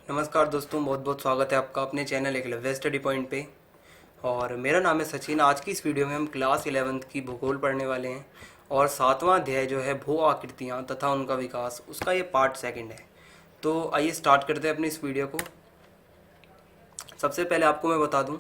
नमस्कार दोस्तों, बहुत बहुत स्वागत है आपका अपने चैनल एकलव्य स्टडी पॉइंट पे। और मेरा नाम है सचिन। आज की इस वीडियो में हम क्लास 11th की भूगोल पढ़ने वाले हैं और 7वां अध्याय जो है भू आकृतियाँ तथा उनका विकास, उसका ये पार्ट सेकंड है। तो आइए स्टार्ट करते हैं अपनी इस वीडियो को। सबसे पहले आपको मैं बता दूं,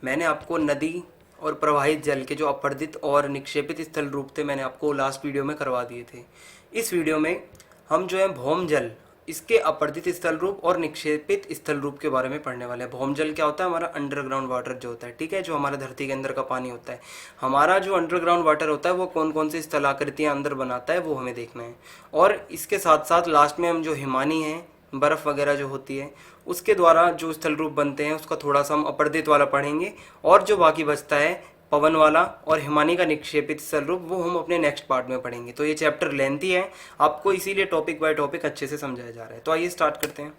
मैंने आपको नदी और प्रवाहित जल के जो अपरदित और निक्षेपित स्थल रूप थे मैंने आपको लास्ट वीडियो में करवा दिए थे। इस वीडियो में हम जो है भौम जल, इसके अपरदित स्थल रूप और निक्षेपित स्थल रूप के बारे में पढ़ने वाले हैं। भौम जल क्या होता है? हमारा अंडरग्राउंड वाटर जो होता है, ठीक है, जो हमारे धरती के अंदर का पानी होता है। हमारा जो अंडरग्राउंड वाटर होता है वो कौन कौन सी स्थलाकृतियाँ अंदर बनाता है वो हमें देखना है। और इसके साथ साथ लास्ट में हम जो हिमानी है, बर्फ़ वगैरह जो होती है, उसके द्वारा जो स्थल रूप बनते हैं उसका थोड़ा सा हम अपरदित वाला पढ़ेंगे। और जो बाकी बचता है पवन वाला और हिमानी का निक्षेपित स्थल रूप, वो हम अपने नेक्स्ट पार्ट में पढ़ेंगे। तो ये चैप्टर लेंथी है, आपको इसीलिए टॉपिक बाय टॉपिक अच्छे से समझाया जा रहा है। तो आइए स्टार्ट करते हैं।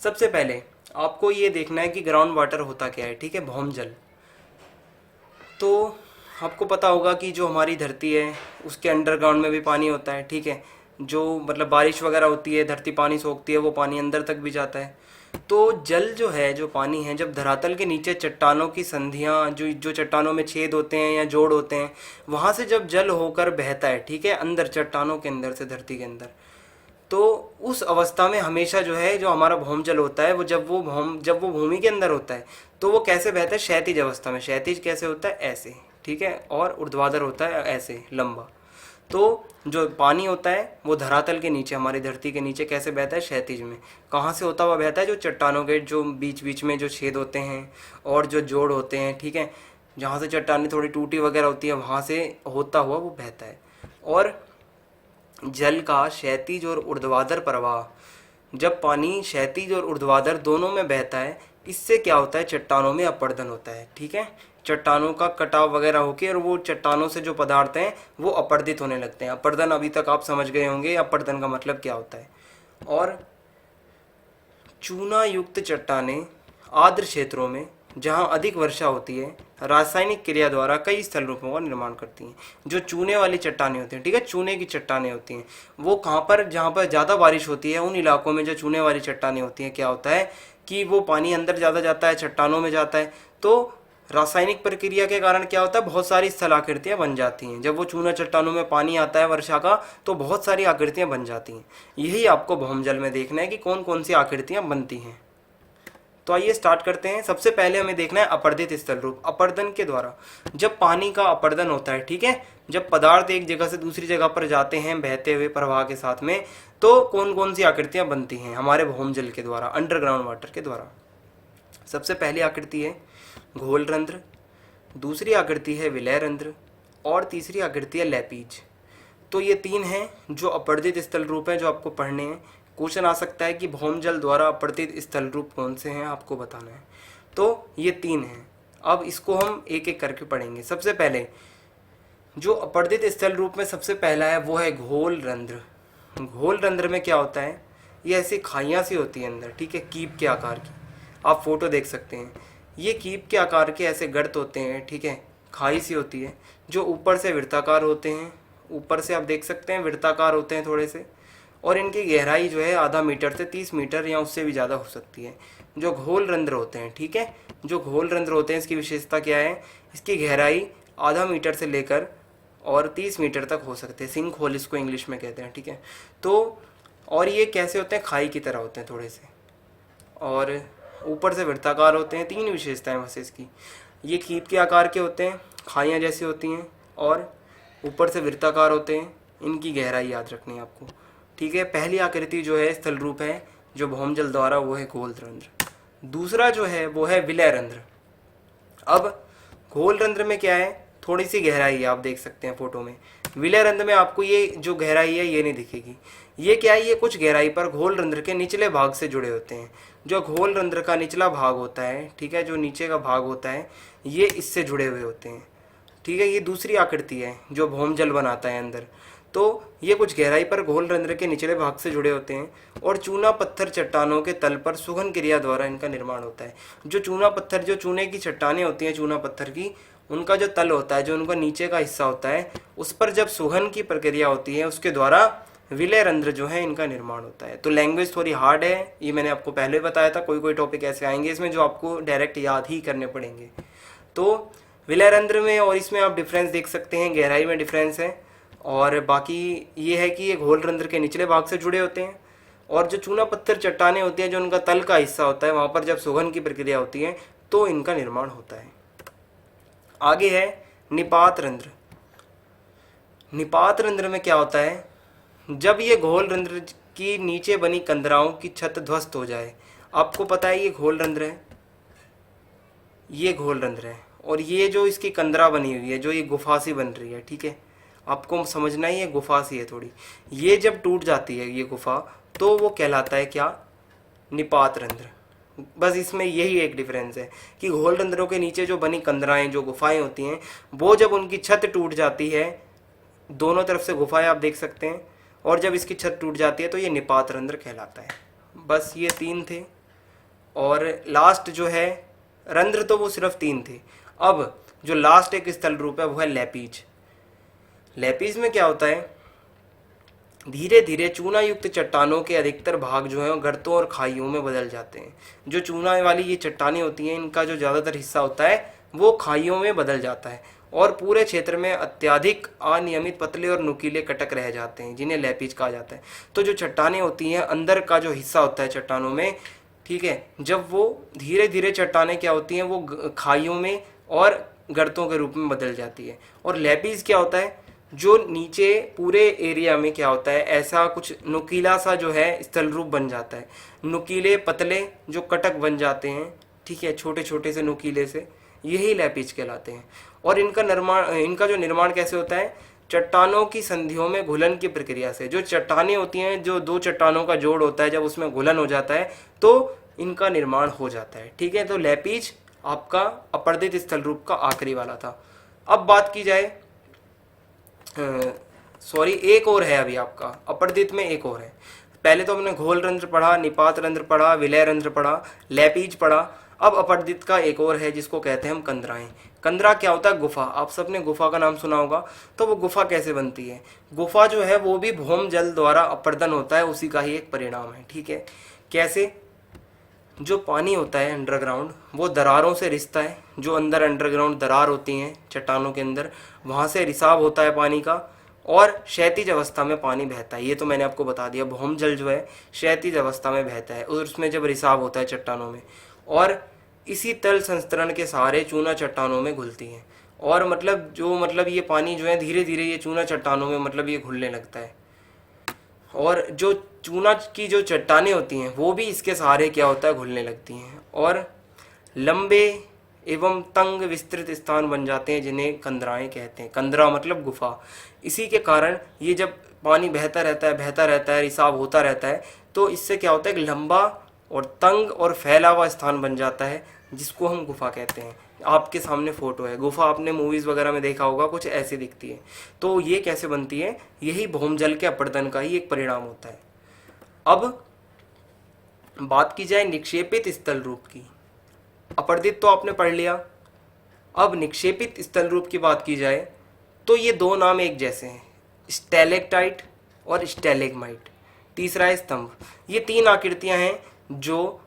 सबसे पहले आपको ये देखना है कि ग्राउंड वाटर होता क्या है, ठीक है, भौम जल। तो आपको पता होगा कि जो हमारी धरती है उसके अंडरग्राउंड में भी पानी होता है, ठीक है। जो मतलब बारिश वगैरह होती है, धरती पानी सोखती है, वो पानी अंदर तक भी जाता है। तो जल जो है, जो पानी है, जब धरातल के नीचे चट्टानों की संधियाँ, जो जो चट्टानों में छेद होते हैं या जोड़ होते हैं, वहाँ से जब जल होकर बहता है, ठीक है, अंदर चट्टानों के अंदर से धरती के अंदर, तो उस अवस्था में हमेशा जो है जो हमारा भौम जल होता है वो जब वो भूमि के अंदर होता है तो वो कैसे बहता है? क्षैतिज अवस्था में। क्षैतिज कैसे होता है? ऐसे, ठीक है। और ऊर्ध्वाधर होता है ऐसे, लंबा। तो जो पानी होता है वो धरातल के नीचे, हमारी धरती के नीचे कैसे बहता है? क्षैतिज में। कहाँ से होता हुआ बहता है? जो चट्टानों के जो बीच बीच में जो छेद होते हैं और जो जोड़ होते हैं, ठीक है, जहाँ से चट्टानें थोड़ी टूटी वगैरह होती है, वहाँ से होता हुआ वो बहता है। और जल का क्षैतिज और ऊर्ध्वाधर प्रवाह, जब पानी क्षैतिज और ऊर्ध्वाधर दोनों में बहता है, इससे क्या होता है? चट्टानों में अपरदन होता है, ठीक है। चट्टानों का कटाव वगैरह होके और वो चट्टानों से जो पदार्थ हैं वो अपरदित होने लगते हैं। अपरदन अभी तक आप समझ गए होंगे, अपरदन का मतलब क्या होता है। और चूना युक्त चट्टानें आर्द्र क्षेत्रों में जहाँ अधिक वर्षा होती है रासायनिक क्रिया द्वारा कई स्थल रूपों का निर्माण करती हैं। जो चूने वाली चट्टानें होती हैं, ठीक है, चूने की चट्टानें होती हैं, वो कहाँ पर? जहाँ पर ज़्यादा बारिश होती है उन इलाकों में जो चूने वाली चट्टानें होती हैं, क्या होता है कि वो पानी अंदर ज़्यादा जाता है, चट्टानों में जाता है। तो रासायनिक प्रक्रिया के कारण क्या होता है? बहुत सारी स्थलाकृतियाँ बन जाती हैं। जब वो चूना चट्टानों में पानी आता है वर्षा का, तो बहुत सारी आकृतियाँ बन जाती हैं। यही आपको भौम जल में देखना है कि कौन कौन सी आकृतियाँ बनती हैं। तो आइए स्टार्ट करते हैं। सबसे पहले हमें देखना है अपरदित स्थल रूप। अपरदन के द्वारा जब पानी का अपरदन होता है, ठीक है, जब पदार्थ एक जगह से दूसरी जगह पर जाते हैं बहते हुए प्रवाह के साथ में, तो कौन कौन सी आकृतियां बनती हैं हमारे भौम जल के द्वारा, अंडरग्राउंड वाटर के द्वारा। सबसे पहली आकृति है घोल रंध्र, दूसरी आकृति है विलय रंध्र और तीसरी आकृति है लैपीज। तो ये तीन हैं जो अपरदित स्थल रूप हैं जो आपको पढ़ने हैं। क्वेश्चन आ सकता है कि भौम जल द्वारा अपरदित स्थल रूप कौन से हैं, आपको बताना है। तो ये तीन हैं। अब इसको हम एक एक करके पढ़ेंगे। सबसे पहले जो अपरदित स्थल रूप में सबसे पहला है वो है घोल रंध्र। घोल रंध्र में क्या होता है? ये ऐसी खाइयाँ सी होती है अंदर, ठीक है, कीप के आकार की। आप फोटो देख सकते हैं, ये कीप के आकार के ऐसे गर्त होते हैं, ठीक है, खाई सी होती है, जो ऊपर से वृत्ताकार होते हैं। ऊपर से आप देख सकते हैं वृत्ताकार होते हैं थोड़े से, और इनकी गहराई जो है आधा मीटर से 30 मीटर या उससे भी ज़्यादा हो सकती है। जो घोल रंध्र होते हैं, ठीक है, जो घोल रंध्र होते हैं इसकी विशेषता क्या है? इसकी गहराई आधा मीटर से लेकर और 30 मीटर तक हो सकते हैं। सिंक होल इसको इंग्लिश में कहते हैं, ठीक है। तो और ये कैसे होते हैं? खाई की तरह होते हैं थोड़े से, और ऊपर से वृत्ताकार होते हैं। तीन विशेषताएं बस इसकी, ये कीप के आकार के होते हैं, खाइयाँ जैसी होती हैं, और ऊपर से वृत्ताकार होते हैं। इनकी गहराई याद रखनी है आपको, ठीक है। पहली आकृति जो है स्थल रूप है जो भौम जल द्वारा, वो है घोल रंध्र। दूसरा जो है वो है विलय रंध्र। अब घोल रंध्र में क्या है? थोड़ी सी गहराई है, आप देख सकते हैं फोटो में। विलय रंध्र में आपको ये जो गहराई है ये नहीं दिखेगी। ये क्या है? ये कुछ गहराई पर घोल रंध्र के निचले भाग से जुड़े होते हैं। जो घोल रंध्र का निचला भाग होता है, ठीक है, जो नीचे का भाग होता है, ये इससे जुड़े हुए होते हैं, ठीक है। ये दूसरी आकृति है जो भौम जल बनाता है अंदर। तो ये कुछ गहराई पर घोल रंध्र के निचले भाग से जुड़े होते हैं, और चूना पत्थर चट्टानों के तल पर सुघन क्रिया द्वारा इनका निर्माण होता है। जो चूना पत्थर, जो चूने की चट्टानें होती हैं चूना पत्थर की, उनका जो तल होता है, जो उनका नीचे का हिस्सा होता है, उस पर जब सुघन की प्रक्रिया होती है उसके द्वारा विलय रंध्र जो है इनका निर्माण होता है। तो लैंग्वेज थोड़ी हार्ड है, ये मैंने आपको पहले बताया था। कोई कोई टॉपिक ऐसे आएंगे इसमें जो आपको डायरेक्ट याद ही करने पड़ेंगे। तो विलय रंध्र में और इसमें आप डिफरेंस देख सकते हैं, गहराई में डिफरेंस है। और बाकी ये है कि ये घोल रंध्र के निचले भाग से जुड़े होते हैं, और जो चूना पत्थर चट्टानें होती हैं जो उनका तल का हिस्सा होता है, वहाँ पर जब सुगन की प्रक्रिया होती है तो इनका निर्माण होता है। आगे है निपात रंध्र। निपात रंध्र में क्या होता है, जब ये घोल रंध्र की नीचे बनी कंदराओं की छत ध्वस्त हो जाए। आपको पता है ये घोल रंध्र है, ये घोल रंध्र है, और ये जो इसकी कंदरा बनी हुई है, जो ये गुफा सी बन रही है, ठीक है, आपको समझना ही है, गुफा सी है थोड़ी। ये जब टूट जाती है ये गुफा, तो वो कहलाता है क्या, निपात रंध्र। बस इसमें यही एक डिफरेंस है कि घोल रंध्रों के नीचे जो बनी कंदराएं, जो गुफाएं होती हैं, वो जब उनकी छत टूट जाती है, दोनों तरफ से गुफाएं आप देख सकते हैं, और जब इसकी छत टूट जाती है तो ये निपात रंध्र कहलाता है। बस ये 3 थे। और लास्ट जो है रंध्र, तो वो सिर्फ 3 थे। अब जो लास्ट एक स्थल रूप है वो है लैपीज। लैपीज में क्या होता है, धीरे धीरे चूना युक्त चट्टानों के अधिकतर भाग जो है गर्तों और खाइयों में बदल जाते हैं। जो चूना वाली ये चट्टानें होती हैं, इनका जो ज़्यादातर हिस्सा होता है वो खाइयों में बदल जाता है, और पूरे क्षेत्र में अत्यधिक अनियमित पतले और नुकीले कटक रह जाते हैं, जिन्हें लैपीज कहा जाता है। तो जो चट्टानें होती हैं, अंदर का जो हिस्सा होता है चट्टानों में, ठीक है, जब वो धीरे धीरे चट्टानें क्या होती हैं, वो खाइयों में और गर्तों के रूप में बदल जाती है। और लैपीज क्या होता है, जो नीचे पूरे एरिया में क्या होता है, ऐसा कुछ नुकीला सा जो है स्थल रूप बन जाता है, नुकीले पतले जो कटक बन जाते हैं, ठीक है, छोटे छोटे से नुकीले से, यही लैपीज कहलाते हैं। और इनका जो निर्माण कैसे होता है, चट्टानों की संधियों में घुलन की प्रक्रिया से। जो चट्टानें होती हैं, जो 2 चट्टानों का जोड़ होता है, जब उसमें घुलन हो जाता है तो इनका निर्माण हो जाता है, ठीक है। तो लैपीज आपका अपरदित स्थल रूप का आखिरी वाला था। अब बात की जाए, सॉरी, एक और है अभी आपका अपरदित में, एक और है। पहले तो हमने घोल रंध्र पढ़ा, निपात रंध्र पढ़ा, विलय रंध्र पढ़ा, लैपीज पढ़ा। अब अपरदित का एक और है जिसको कहते हैं हम कंदराएं। कंदरा क्या होता है, गुफा। आप सबने गुफा का नाम सुना होगा। तो वो गुफा कैसे बनती है, गुफा जो है वो भी भौम जल द्वारा अपर्दन होता है, उसी का ही एक परिणाम है, ठीक है। कैसे, जो पानी होता है अंडरग्राउंड, वो दरारों से रिसता है। जो अंदर अंडरग्राउंड दरार होती हैं चट्टानों के अंदर, वहाँ से रिसाव होता है पानी का, और क्षैतिज अवस्था में पानी बहता है। ये तो मैंने आपको बता दिया, भौम जल जो है क्षैतिज अवस्था में बहता है, और उसमें जब रिसाव होता है चट्टानों में, और इसी तल संस्तरण के सहारे चूना चट्टानों में घुलती हैं। और मतलब ये पानी जो है धीरे धीरे ये चूना चट्टानों में ये घुलने लगता है। और जो चूना की जो चट्टानें होती हैं वो भी इसके सहारे क्या होता है, घुलने लगती हैं, और लंबे एवं तंग विस्तृत स्थान बन जाते हैं, जिन्हें कंदराएं कहते हैं। कंदरा मतलब गुफा। इसी के कारण ये जब पानी बहता रहता है, रिसाव होता रहता है, तो इससे क्या होता है, एक लंबा और तंग और फैला हुआ स्थान बन जाता है, जिसको हम गुफा कहते हैं। आपके सामने फोटो है, गुफा आपने मूवीज वगैरह में देखा होगा, कुछ ऐसी दिखती है। तो ये कैसे बनती है, यही भौमजल के अपरदन का ही एक परिणाम होता है। अब बात की जाए निक्षेपित स्थल रूप की। अपरदित तो आपने पढ़ लिया। अब निक्षेपित स्थल रूप की बात की जाए तो ये 2 नाम एक जैसे हैं, स्टैलेक्टाइट और स्टैलेग्माइट। तीसरा है स्तंभ। ये 3 आकृतियां हैं जो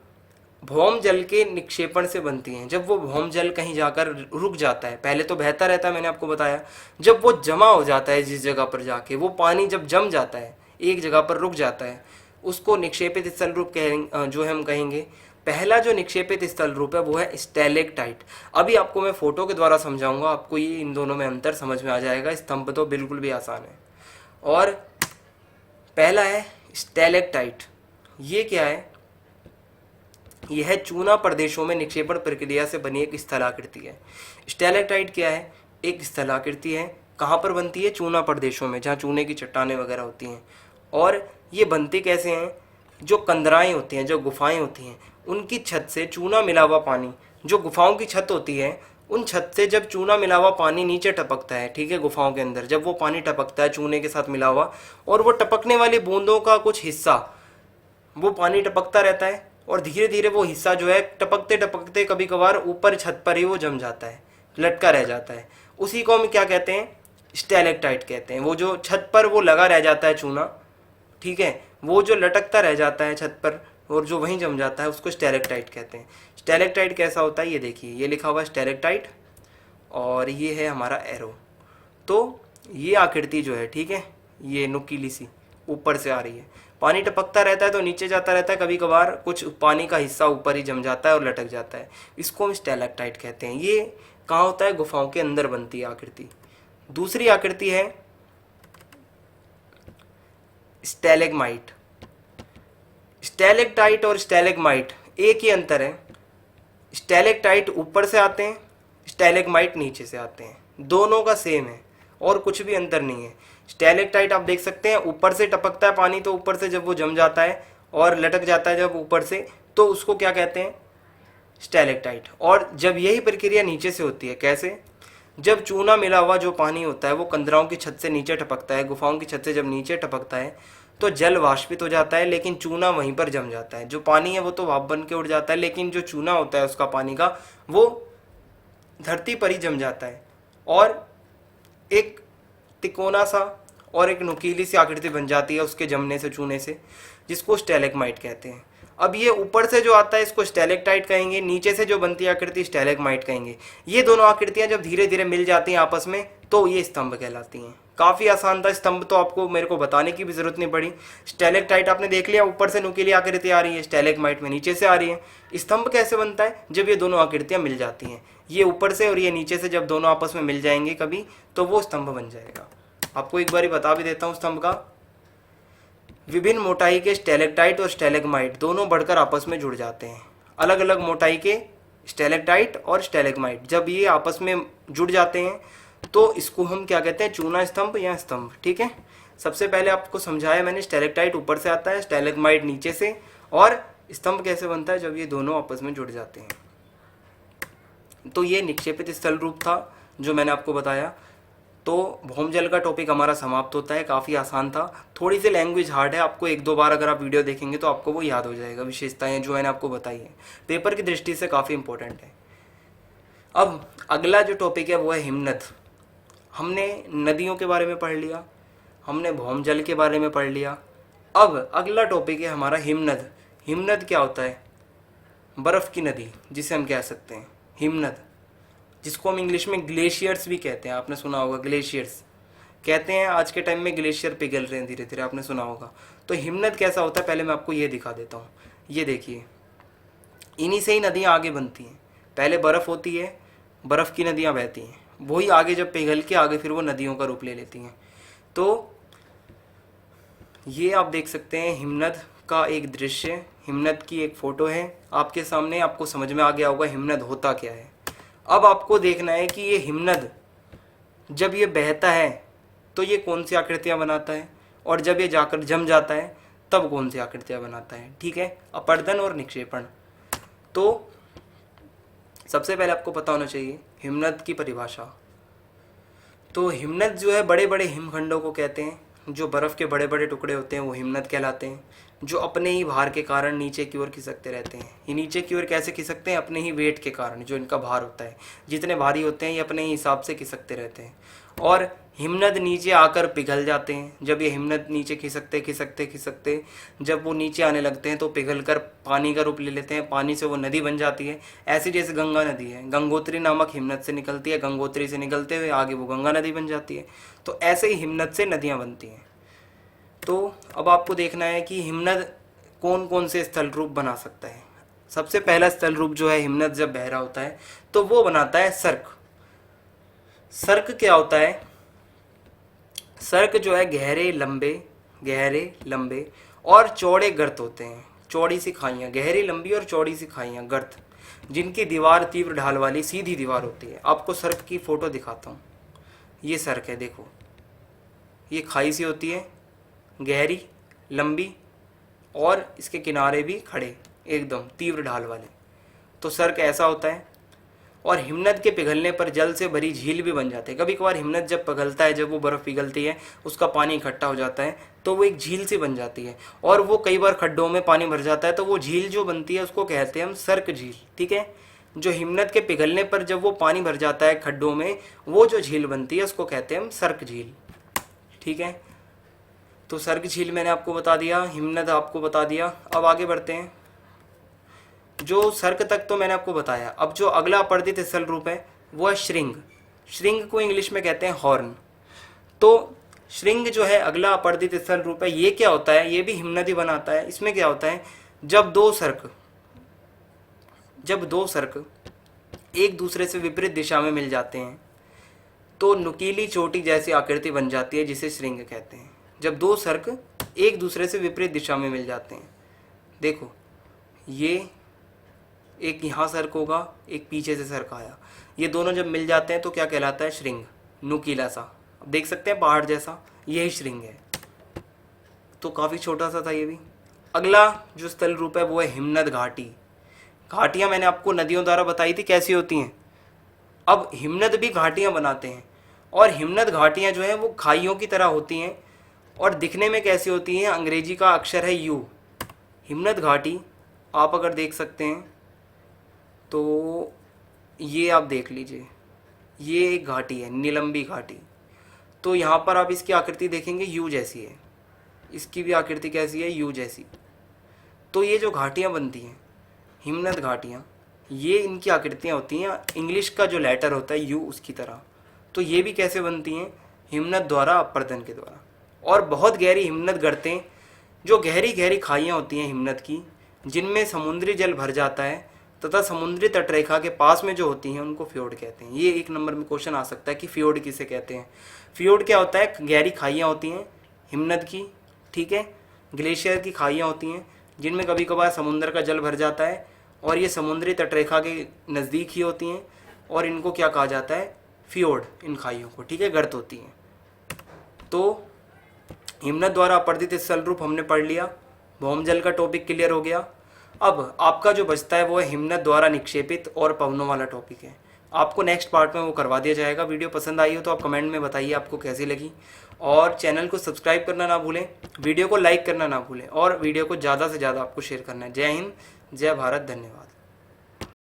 भौम जल के निक्षेपण से बनती हैं। जब वो भौम जल कहीं जाकर रुक जाता है, पहले तो बहता रहता है, मैंने आपको बताया, जब वो जमा हो जाता है जिस जगह पर जाके, वो पानी जब जम जाता है, एक जगह पर रुक जाता है, उसको निक्षेपित स्थल रूप जो है हम कहेंगे। पहला जो निक्षेपित स्थल रूप है वो है स्टैलेक्टाइट। अभी आपको मैं फोटो के द्वारा समझाऊंगा, आपको ये इन दोनों में अंतर समझ में आ जाएगा। स्तंभ तो बिल्कुल भी आसान है। और पहला है स्टैलेक्टाइट। ये क्या है, यह चूना प्रदेशों में निक्षेपण प्रक्रिया से बनी एक स्थलाकृति है। स्टैलेक्टाइट क्या है, एक स्थलाकृति है। कहाँ पर बनती है, चूना प्रदेशों में, जहाँ चूने की चट्टानें वगैरह होती हैं। और ये बनती कैसे हैं, जो कंदराएं होती हैं, जो गुफाएं होती हैं, उनकी छत से चूना मिला हुआ पानी, जो गुफाओं की छत होती है, उन छत से जब चूना मिला हुआ पानी नीचे टपकता है, ठीक है, गुफाओं के अंदर जब वो पानी टपकता है चूने के साथ मिला हुआ, और वो टपकने वाली बूंदों का कुछ हिस्सा, वो पानी टपकता रहता है, और धीरे धीरे वो हिस्सा जो है टपकते टपकते कभी कभार ऊपर छत पर ही वो जम जाता है, लटका रह जाता है। उसी को हम क्या कहते हैं, स्टैलेक्टाइट कहते हैं। वो जो छत पर वो लगा रह जाता है चूना, ठीक है, वो जो लटकता रह जाता है छत पर और जो वहीं जम जाता है उसको स्टैलेक्टाइट कहते हैं। स्टैलेक्टाइट कैसा होता है ये देखिए, ये लिखा हुआ है स्टैलेक्टाइट और ये है हमारा एरो। तो ये आकृति जो है, ठीक है, ये नुकीली सी ऊपर से आ रही है, पानी टपकता रहता है तो नीचे जाता रहता है, कभी कभार कुछ पानी का हिस्सा ऊपर ही जम जाता है और लटक जाता है, इसको हम स्टैलेक्टाइट कहते हैं। ये कहाँ होता है, गुफाओं के अंदर बनती है आकृति। दूसरी आकृति है स्टैलेग्माइट। स्टैलेक्टाइट और स्टैलेग्माइट एक ही अंतर है, स्टैलेक्टाइट ऊपर से आते हैं, स्टैलेग्माइट नीचे से आते हैं, दोनों का सेम है और कुछ भी अंतर नहीं है। स्टैलेक्टाइट आप देख सकते हैं ऊपर से टपकता है पानी, तो ऊपर से जब वो जम जाता है और लटक जाता है जब ऊपर से, तो उसको क्या कहते हैं, स्टैलेक्टाइट। और जब यही प्रक्रिया नीचे से होती है, कैसे, जब चूना मिला हुआ जो पानी होता है वो कंदराओं की छत से नीचे टपकता है, गुफाओं की छत से जब नीचे टपकता है तो जल वाष्पित हो जाता है, लेकिन चूना वहीं पर जम जाता है। जो पानी है वो तो भाप बन के उड़ जाता है, लेकिन जो चूना होता है उसका पानी का, वो धरती पर ही जम जाता है और एक तिकोना सा और एक नुकीली सी आकृति बन जाती है उसके जमने से, चूने से, जिसको स्टैलेग्माइट कहते हैं। अब ये ऊपर से जो आता है इसको स्टैलेक्टाइट कहेंगे, नीचे से जो बनती है आकृति स्टैलेग्माइट कहेंगे। ये दोनों आकृतियां जब धीरे धीरे मिल जाती हैं आपस में तो ये स्तंभ कहलाती हैं। काफ़ी आसान था, स्तंभ तो आपको मेरे को बताने की भी जरूरत नहीं पड़ी। स्टैलेक्टाइट आपने देख लिया, ऊपर से नुकीली आकृति आ रही है, स्टैलेग्माइट में नीचे से आ रही है। स्तंभ कैसे बनता है, जब ये दोनों आकृतियां मिल जाती हैं, ये ऊपर से और ये नीचे से जब दोनों आपस में मिल जाएंगे कभी, तो वो स्तंभ बन जाएगा। आपको एक बार बता भी देता हूँ स्तंभ का। विभिन्न मोटाई के स्टैलेक्टाइट और स्टैलेग्माइट दोनों बढ़कर आपस में जुड़ जाते हैं। अलग अलग मोटाई के स्टैलेक्टाइट और स्टैलेग्माइट जब ये आपस में जुड़ जाते हैं तो इसको हम क्या कहते हैं, चूना स्तंभ या स्तंभ। ठीक है, सबसे पहले आपको समझाया मैंने, स्टैलेक्टाइट ऊपर से आता है, स्टैलेग्माइट नीचे से, और स्तंभ कैसे बनता है, जब ये दोनों आपस में जुड़ जाते हैं। तो ये निक्षेपित स्थल रूप था जो मैंने आपको बताया। तो भौमजल का टॉपिक हमारा समाप्त होता है। काफ़ी आसान था, थोड़ी सी लैंग्वेज हार्ड है, आपको एक दो बार अगर आप वीडियो देखेंगे तो आपको वो याद हो जाएगा, विशेषताएं जो मैंने आपको बताई है, पेपर की दृष्टि से काफ़ी इंपॉर्टेंट है। अब अगला जो टॉपिक है वो है हिमनद। हमने नदियों के बारे में पढ़ लिया, हमने भौमजल के बारे में पढ़ लिया। अब अगला टॉपिक है हमारा हिमनद। हिमनद क्या होता है, बर्फ़ की नदी जिसे हम कह सकते हैं हिमनद, जिसको हम इंग्लिश में ग्लेशियर्स भी कहते हैं। आपने सुना होगा, ग्लेशियर्स कहते हैं। आज के टाइम में ग्लेशियर पिघल रहे हैं धीरे धीरे, आपने सुना होगा। तो हिमनद कैसा होता है, पहले मैं आपको ये दिखा देता हूँ। ये देखिए, इन्हीं से ही नदियाँ आगे बनती हैं। पहले बर्फ़ होती है, बर्फ़ की नदियाँ बहती हैं, वही आगे जब पिघल के आगे फिर वो नदियों का रूप ले लेती हैं। तो ये आप देख सकते हैं हिमनद का एक दृश्य, हिमनद की एक फ़ोटो है आपके सामने। आपको समझ में आ गया होगा हिमनद होता क्या है। अब आपको देखना है कि ये हिमनद जब ये बहता है तो ये कौन सी आकृतियाँ बनाता है, और जब ये जाकर जम जाता है तब कौन सी आकृतियाँ बनाता है। ठीक है, अपर्दन और निक्षेपण। तो सबसे पहले आपको पता होना चाहिए हिमनद की परिभाषा। तो हिमनद जो है बड़े बड़े हिमखंडों को कहते हैं, जो बर्फ़ के बड़े बड़े टुकड़े होते हैं वो हिमनद कहलाते हैं, जो अपने ही भार के कारण नीचे की ओर खिसकते रहते हैं। ये नीचे की ओर कैसे खिसकते हैं, अपने ही वेट के कारण, जो इनका भार होता है, जितने भारी होते हैं ये अपने ही हिसाब से खिसकते रहते हैं, और हिमनद नीचे आकर पिघल जाते हैं। जब ये हिमनद नीचे खिसकते खिसकते खिसकते जब वो नीचे आने लगते हैं तो पिघल कर पानी का रूप ले लेते हैं, पानी से वो नदी बन जाती है। ऐसे जैसे गंगा नदी है, गंगोत्री नामक हिमनद से निकलती है, गंगोत्री से निकलते हुए आगे वो गंगा नदी बन जाती है। तो ऐसे ही हिमनद से नदियाँ बनती हैं। तो अब आपको देखना है कि हिमनद कौन कौन से स्थल रूप बना सकता है। सबसे पहला स्थल रूप जो है हिमनद जब बह रहा होता है तो वो बनाता है सर्क। सर्क क्या होता है, सर्क जो है गहरे लंबे और चौड़े गर्त होते हैं, चौड़ी सी खाइयाँ, गहरी लंबी और चौड़ी सी खाइयाँ, गर्त, जिनकी दीवार तीव्र ढाल वाली सीधी दीवार होती है। आपको सर्क की फ़ोटो दिखाता हूँ। ये सर्क है, देखो, ये खाई सी होती है, गहरी लंबी, और इसके किनारे भी खड़े एकदम तीव्र ढाल वाले। तो सर्क ऐसा होता है। और हिमनद के पिघलने पर जल से भरी झील भी बन जाते हैं। कभी कभार हिमनद जब पिघलता है, जब वो बर्फ़ पिघलती है, उसका पानी इकट्ठा हो जाता है तो वो एक झील सी बन जाती है, और वो कई बार खड्डों में पानी भर जाता है, तो वो झील जो बनती है उसको कहते हैं हम सर्क झील। ठीक है, जो हिमनद के पिघलने पर जब वो पानी भर जाता है खड्डों में, वो जो झील बनती है उसको कहते हैं हम सर्क झील। ठीक है, तो सर्ग झील मैंने आपको बता दिया, हिमनद आपको बता दिया। अब आगे बढ़ते हैं। जो सर्ग तक तो मैंने आपको बताया। अब जो अगला अपर्दित स्थल रूप है वो है श्रृंग। श्रृंग को इंग्लिश में कहते हैं हॉर्न। तो श्रृंग जो है अगला अपर्दित स्थल रूप है। ये क्या होता है, ये भी हिमनद ही बनाता है। इसमें क्या होता है, जब दो सर्क एक दूसरे से विपरीत दिशा में मिल जाते हैं तो नुकीली चोटी जैसी आकृति बन जाती है, जिसे श्रृंग कहते हैं। जब दो सर्क एक दूसरे से विपरीत दिशा में मिल जाते हैं, देखो ये एक यहाँ सर्क होगा, एक पीछे से सर्क आया, ये दोनों जब मिल जाते हैं तो क्या कहलाता है, श्रृंग। नुकीला सा, देख सकते हैं पहाड़ जैसा, यही श्रृंग है। तो काफ़ी छोटा सा था ये भी। अगला जो स्थल रूप है वो है हिमनद घाटी। घाटियाँ मैंने आपको नदियों द्वारा बताई थी कैसी होती हैं। अब हिमनद भी घाटियाँ बनाते हैं, और हिमनद घाटियाँ जो हैं वो खाइयों की तरह होती हैं और दिखने में कैसी होती हैं, अंग्रेजी का अक्षर है यू। हिमनद घाटी आप अगर देख सकते हैं तो ये आप देख लीजिए, ये एक घाटी है, निलंबी घाटी। तो यहाँ पर आप इसकी आकृति देखेंगे यू जैसी है, इसकी भी आकृति कैसी है, यू जैसी। तो ये जो घाटियाँ बनती हैं हिमनद घाटियाँ, ये इनकी आकृतियाँ होती हैं इंग्लिश का जो लेटर होता है यू उसकी तरह। तो ये भी कैसे बनती हैं, हिमनद द्वारा अपरदन के द्वारा। और बहुत गहरी हिमनद गर्तें, जो गहरी गहरी खाइयाँ होती हैं हिमनद की, जिनमें समुद्री जल भर जाता है तथा समुद्री तटरेखा के पास में जो होती हैं उनको फ्योर्ड कहते हैं। ये एक नंबर में क्वेश्चन आ सकता है कि फ्योर्ड किसे कहते हैं। फ्योर्ड क्या होता है, गहरी खाइयाँ होती हैं हिमनद की, ठीक है, ग्लेशियर की खाइयाँ होती हैं जिनमें कभी कभार समुद्र का जल भर जाता है और ये समुद्री तटरेखा के नज़दीक ही होती हैं, और इनको क्या कहा जाता है, फ्योर्ड, इन खाइयों को, ठीक है, गर्त होती हैं। तो हिमनद द्वारा अपरदित स्थल रूप हमने पढ़ लिया, भौमजल का टॉपिक क्लियर हो गया। अब आपका जो बचता है वो है हिमनद द्वारा निक्षेपित और पवनों वाला टॉपिक है। आपको नेक्स्ट पार्ट में वो करवा दिया जाएगा। वीडियो पसंद आई हो तो आप कमेंट में बताइए आपको कैसी लगी, और चैनल को सब्सक्राइब करना ना भूलें, वीडियो को लाइक करना ना भूलें, और वीडियो को ज़्यादा से ज़्यादा आपको शेयर करना है। जय हिंद, जय भारत, धन्यवाद।